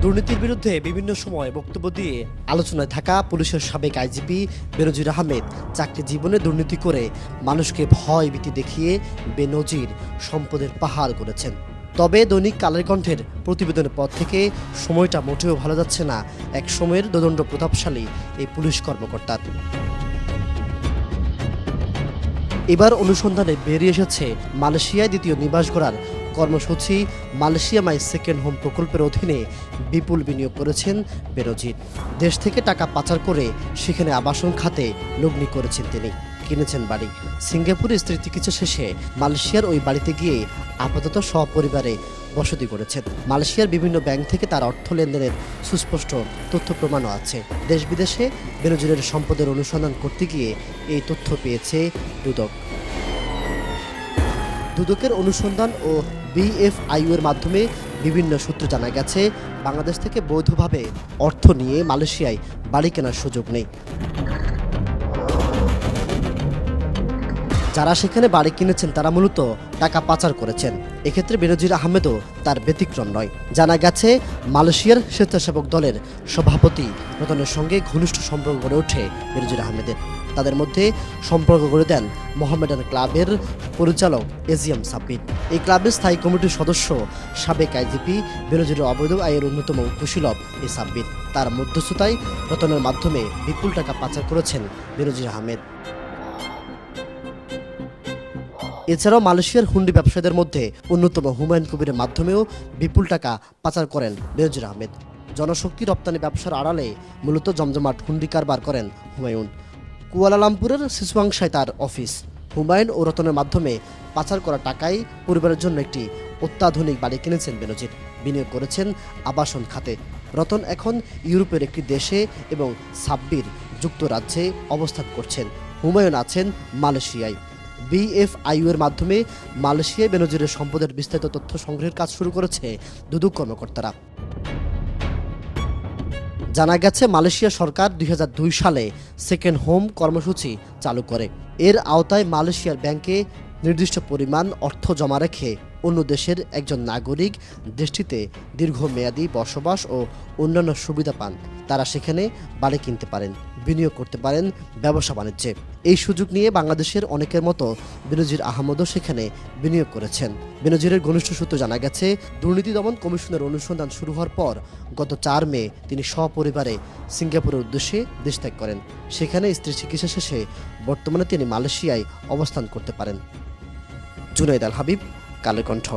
দুর্নীতির বিরুদ্ধে বিভিন্ন সময় বক্তব্য দিয়ে আলোচনায় থাকা পুলিশের সাবেক আইজিপি বেনজির আহমেদ চাকরি জীবনে দুর্নীতি করে মানুষকে ভয় ভীতি দেখিয়ে বেনজির সম্পদের পাহাড় করেছেন। তবে দৈনিক কালের কণ্ঠের প্রতিবেদনের পর থেকে সময়টা মোটেও ভালো যাচ্ছে না এক সময়ের দোদণ্ড প্রতাপশালী এই পুলিশ কর্মকর্তার। এবার অনুসন্ধানে বেরিয়ে এসেছে মালয়েশিয়ায় দ্বিতীয় নিবাস গড়ার কর্মসূচি মালয়েশিয়া মাই সেকেন্ড হোম প্রকল্পের অধীনে বিপুল বিনিয়োগ করেছেন বেনজির। দেশ থেকে টাকা পাচার করে সেখানে আবাসন খাতে লগ্নি করেছেন তিনি, কিনেছেন বাড়ি। সিঙ্গাপুরে স্ত্রীর চিকিৎসা শেষে মালয়েশিয়ার ওই বাড়িতে গিয়ে আপাতত সপরিবারে বসতি করেছেন। মালয়েশিয়ার বিভিন্ন ব্যাংক থেকে তার অর্থ লেনদেনের সুস্পষ্ট তথ্য প্রমাণও আছে। দেশ বিদেশে বেনজিরের সম্পদের অনুসন্ধান করতে গিয়ে এই তথ্য পেয়েছে দুদক। দুদকের অনুসন্ধান ও বিএফআইউ এর মাধ্যমে বিভিন্ন সূত্রে জানা গেছে বাংলাদেশ থেকে বৈধভাবে অর্থ নিয়ে মালয়েশিয়ায় বাড়ি কেনার সুযোগ নেই। যারা সেখানে বাড়ি কিনেছেন তারা মূলত টাকা পাচার করেছেন। এক্ষেত্রে বেনজির আহমেদও তার ব্যতিক্রম নয়। জানা গেছে মালয়েশিয়ার স্বেচ্ছাসেবক দলের সভাপতি রতনের সঙ্গে ঘনিষ্ঠ সম্পর্ক গড়ে ওঠে বেনজির আহমেদের। তাদের মধ্যে সম্পর্ক গড়ে দেন মোহামেডান ক্লাবের পরিচালক এজিএম সাব্বির। এই ক্লাবের স্থায়ী কমিটির সদস্য সাবেক আইজিপি বেনজিরের অবৈধ আয়ের অন্যতম কুশীলব এই সাব্বির। তার মধ্যস্থতায় রতনের মাধ্যমে বিপুল টাকা পাচার করেছেন বেনজির আহমেদ। এছাড়াও মালয়েশিয়ার হুন্ডি ব্যবসায়ীদের মধ্যে অন্যতম হুমায়ুন কবিরের মাধ্যমেও বিপুল টাকা পাচার করেন বেনজির আহমেদ। জনশক্তি রপ্তানি ব্যবসার আড়ালে মূলত জমজমাট হুন্ডি কারবার করেন হুমায়ুন। কুয়ালালামপুরের সিসুয়াংশায় তার অফিস। হুমায়ুন ও রতনের মাধ্যমে পাচার করা টাকায় পরিবারের জন্য একটি অত্যাধুনিক বাড়ি কিনেছেন বেনজির, বিনিয়োগ করেছেন আবাসন খাতে। রতন এখন ইউরোপের একটি দেশে এবং সাব্বির যুক্তরাজ্যে অবস্থান করছেন। হুমায়ুন আছেন মালয়েশিয়ায়। বিএফআইউ এর মাধ্যমে মালয়েশিয়ায় বেনজিরের সম্পদের বিস্তারিত তথ্য সংগ্রহের কাজ শুরু করেছে দুদক কর্মকর্তারা। জানা গেছে মালয়েশিয়া সরকার 2002 সালে সেকেন্ড হোম কর্মসূচি চালু করে। এর আওতায় মালয়েশিয়ার ব্যাংকে নির্দিষ্ট পরিমাণ অর্থ জমা রেখে অন্য দেশের একজন নাগরিক দেশটিতে দীর্ঘমেয়াদী বসবাস ও অন্যান্য সুবিধা পান। তারা সেখানে বাড়ি কিনতে পারেন, বিনিয়োগ করতে পারেন ব্যবসা বাণিজ্যে। এই সুযোগ নিয়ে বাংলাদেশের অনেকের মতো বেনজির আহমেদও সেখানে বিনিয়োগ করেছেন। বেনজিরের ঘনিষ্ঠ সূত্র জানা গেছে দুর্নীতি দমন কমিশনের অনুসন্ধান শুরু হওয়ার পর গত 4 মে তিনি সপরিবারে সিঙ্গাপুরের উদ্দেশ্যে দেশ ত্যাগ করেন। সেখানে স্ত্রীর চিকিৎসা শেষে বর্তমানে তিনি মালয়েশিয়ায় অবস্থান করতে পারেন। জুনাইদ আল হাবিব, কালের কণ্ঠ।